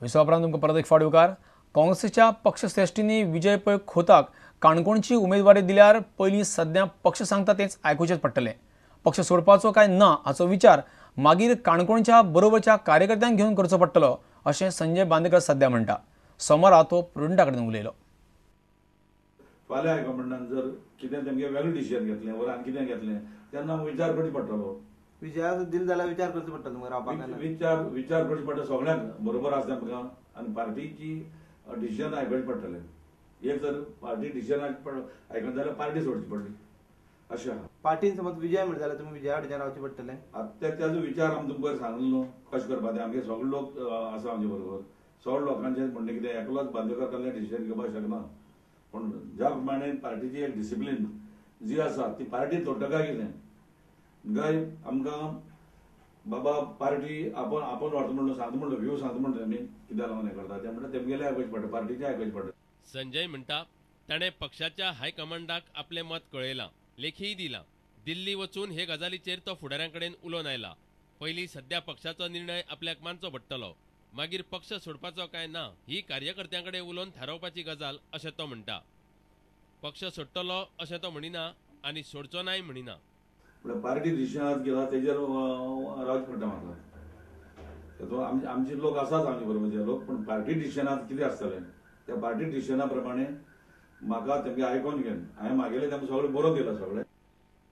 विसवापरांत तुमकां परत एक फावट उपकार. काँग्रेसीच्या पक्षश्रेश्ठींनी विजय पै खोताक काणकोणची उमेदवारी दिल्यार पयलीं सध्या पक्ष सांगता तेच आयकुचेच पडटलें. पक्ष सोडपाचो काय ना हाचो विचार मागीर काणकोणच्या बरोबरच्या कार्यकर्त्यांक घेवन करचो पडटलो अशें संजय बांदेकर सध्या म्हणटा. सोमारा तो प्रुडंटा कडेन उलयलो. फाल्यां हायकमांडान जर कितें तेमगे वेगळें डिसिजन घेतलें वा आनी कितें घेतलें तेन्ना विचार करचो पडटलो. विजयाक दिल जाल्यार विचार करचो पडटलो मग रावपाक. विचार करचो पडटा सगळ्यांक बरोबर आसा तेमकां आनी पार्टीची डिसिजन आयकचें पडटलें. एक जर पार्टी डिसिजन आयकना जाल्यार पार्टी सोडची पडली अशें आहा. पार्टीन समज विजय म्हणटा जाल्यार तुमी विजया कडेन रावचें पडटलें. आतां तेजो विचार आमी तुमकां पयर सांगलो न्हू कशें करपा तें. आमगे सगळे लोक आसा आमचे बरोबर. सगळे लोकांचें म्हणणें कितें एकलोच बांदेकर कसलें डिसिजन घेवपाक शकना. पूण ज्या प्रमाणे पार्टीची एक डिसिप्लीन जी आसा ती पार्टी तोडटका कितें गाय आमकां बाबा पार्टी आपण व्हरता म्हणून सांगता म्हणून व्यू सांगता म्हणून आमी कित्याक लागून हें करता तें म्हणटा तेमगेलें आयकचें पडटा पार्टीचें आयकचें पडटा. संजय म्हणटा ताणें पक्षाच्या हायकमांडाक आपलें मत कळयलां, लेखीय दिलां. दिल्ली वचून हे गजालीचेर तो फुडाऱ्यांकडेन उलोवन आयला. पयलीं सध्या पक्षाचो निर्णय आपल्याक मानचो पडटलो, मागीर पक्ष सोडपाचो काय ना ही कार्यकर्त्यांकडेन उलोवन थारावपाची गजाल अशें तो म्हणटा. पक्ष सोडटलो अशें तो म्हणिना आनी सोडचो नाय म्हणिना. पार्टी डिसिजन घेता तेजेर रावचें पडटा म्हाका. आमचे लोक आसात आमचे बरोबरचे लोक पूण पार्टी डिसिजनात कितें आसतलें त्या पार्टी डिसिजना प्रमाणे म्हाका तेमगे आयकोन घेवन हांवें मागयलें तेमकां सगळें बरोवन दिलां सगळें.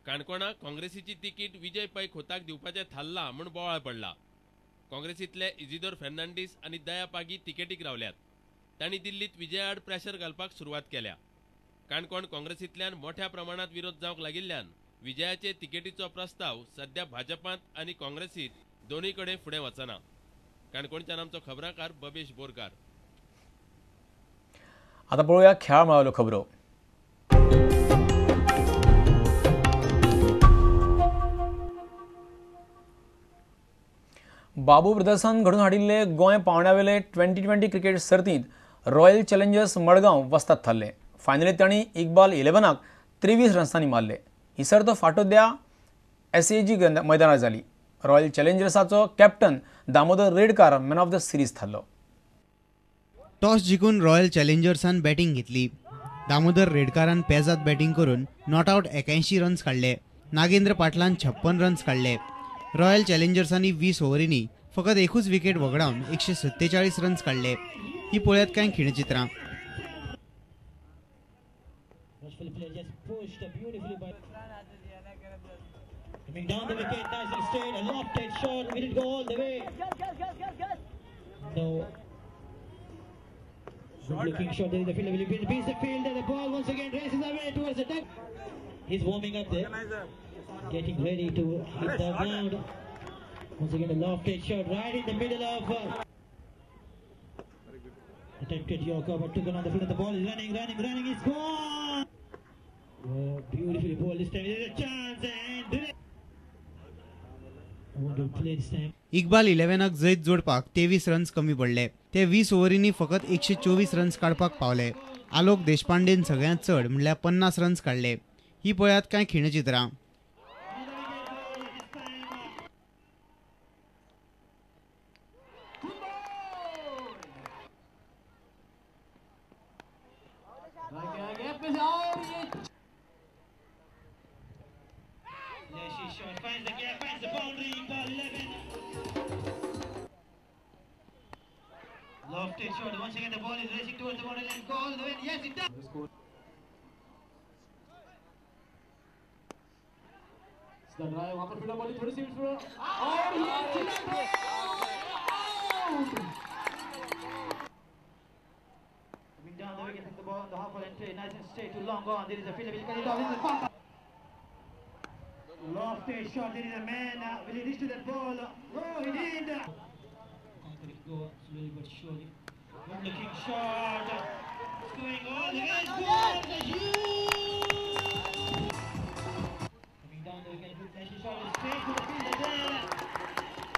काणकोणा काँग्रेसीची तिकीट विजय पै खोताक दिवपाचें थारलां म्हूण बोवाळ पडला. काँग्रेसींतले इजिदोर फेर्नांडीस आनी दया पागी तिकेटीक रावल्यात. तांणी दिल्लीत विजया आड प्रेशर घालपाक सुरवात केल्या. काणकोण काँग्रेसींतल्यान मोठ्या प्रमाणात विरोध जावंक लागिल्ल्यान विजयाचे तिकेटीचो प्रस्ताव सध्या भाजपांत आनी काँग्रेसींत दोनूय कडेन फुडें वचना. काणकोणच्यान आमचो खबराकार बबेश बोरकार. आतां पळोवया खेळा मळाव्यो खबरो. बाबू ब्रदर्सान घडून हाडिल्ले गोंय पावंड्यावेले 2020 क्रिकेट सर्तींत रॉयल चॅलेंजर्स मडगांव वस्ताद थारले. फायनलींत तांणी इकबाल 11क 23 रन्सांनी मारले. ही सर्त फाटोद्या SAG मैदानार जाली. रॉयल चॅलेंजर्साचो captain Damodar Redkar man of the series थारलो. टॉस जिखून रॉयल चॅलेंजर्सान बॅटिंग घेतली. दामोदर रेडकारान पेजात बॅटिंग करून नॉट आउट 81 रन्स काडले. नागेंद्र पाटलान 56 रन्स काडले. रॉयल चॅलेंजर्सांनी 20 ओव्हरींनी फकत एकूच विकेट वगडावन 147 रन्स काडले. ही पळयात कांय खिणचित्रां. Down the wicket, nicely stayed, a lofted shot, will it go all the way? No. Good looking shot, there is a fielder, will be the fielder, the ball once again races away towards the duck. He's warming up there, getting ready to hit the ground. Once again a lofted shot right in the middle of attempted Yorker, but took on the field, the ball is running, it's gone! Oh, beautifully ball this time, there's a chance and Iqbal 11क Jait जोडपाक 23 runs कमी पडले. ते 20 ओव्हरींनी फकत 124 runs काडपाक पावले. आलोक देशपांडेन सगळ्यांत चड म्हणल्यार 50 रन्स काडले. ही पळयात कांय खिणचित्रां. Lofted shot, once again the ball is racing towards the bottom and go all the way, yes it does! It's the drive, वहाँ पर फिल्डर बॉल थोड़ी सी और ये चिल्ला coming down the wicket, the ball on the half ball and play, nice and straight to long on, there is a fielder, will cut it off, in the bumper! Lofted shot, there is a man, will he reach to that ball? Oh, he did! Go slowly but surely. Good looking shot. It's going all the way. Scores the huge. Coming down the wicket. Good flashing shot. Straight to the fielder there.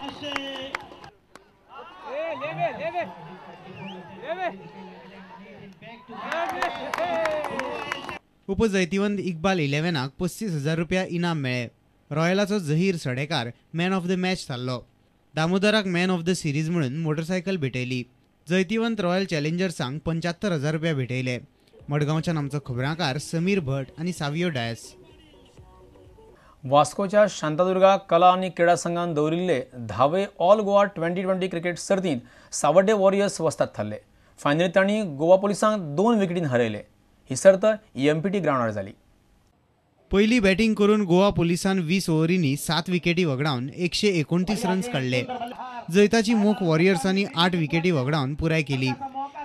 Ashay. Hey, leave it. उपजैतिवंत Iqbal 11क 35,000 रुपया इनाम मेळ्ळे. रॉयलाचो Zaheer Sadekar man of the match थारलो. दामोदराक man of the series म्हणून motorcycle भेटयली. जैतिवंत Royal चॅलेंजर्सांक 75,000 रुपया भेटयले. मडगांवच्यान आमचो खबराकार समीर भट आणि सावियो डायस. वास्कोच्या शांतादुर्गा कला आणि क्रीडा संघान दवरिल्ले 10वे ऑल गोवा 2020 क्रिकेट सर्तींत सावड्डे वॉरियर्स वस्ताद थारले. फायनलीत तांणी गोवा पुलिसांक 2 विकेटीन हरयले. ही सर्त EMPT ग्राउंडार जाली. पहिली बॅटिंग करून गोवा पुलिसान 20 ओव्हरींनी 7 विकेटी वगडावन 129 रन्स काढले. जैताची मोख वॉरियर्सांनी 8 विकेटी वगडावन पुराय केली.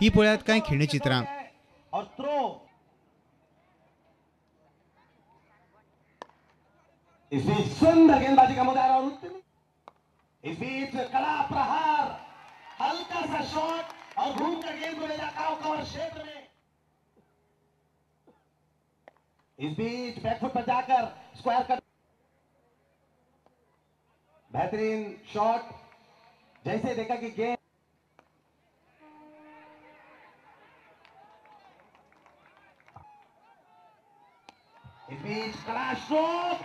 ही पळयात कांय खिणचित्रां. और थ्रो इस बीच सुंदर गेंदबाजी का मुजाहरा और इस बीच कड़ा प्रहार, हल्का सा शॉट और घूमकर गेंद को ले जाता है कवर क्षेत्र में. इस बीच बैकफुट पर जाकर स्क्वायर कर बेहतरीन शॉट. जैसे देखा कि गेंद इस बीच कड़ा स्ट्रोक,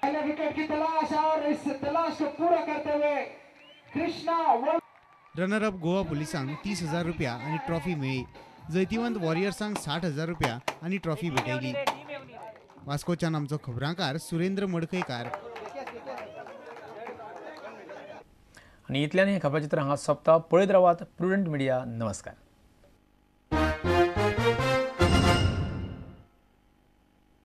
पहले विकेट की तलाश और इस तलाश को पूरा करते हुए कृष्णा रनर अप गोवा पुलिसांक 30,000 रुपया आणि ट्रॉफी मेळ्ळी. जैतिवंत वॉरियर्सांक 60,000 रुपया आणि ट्रॉफी भेटयली. वास्कोच्यान आमचो खबराकार सुरेंद्र मडकयकार. आणि इतल्यान हे खबराचित्र हांगा सोंपता. पळयत रावात प्रुडंट मिडिया. नमस्कार.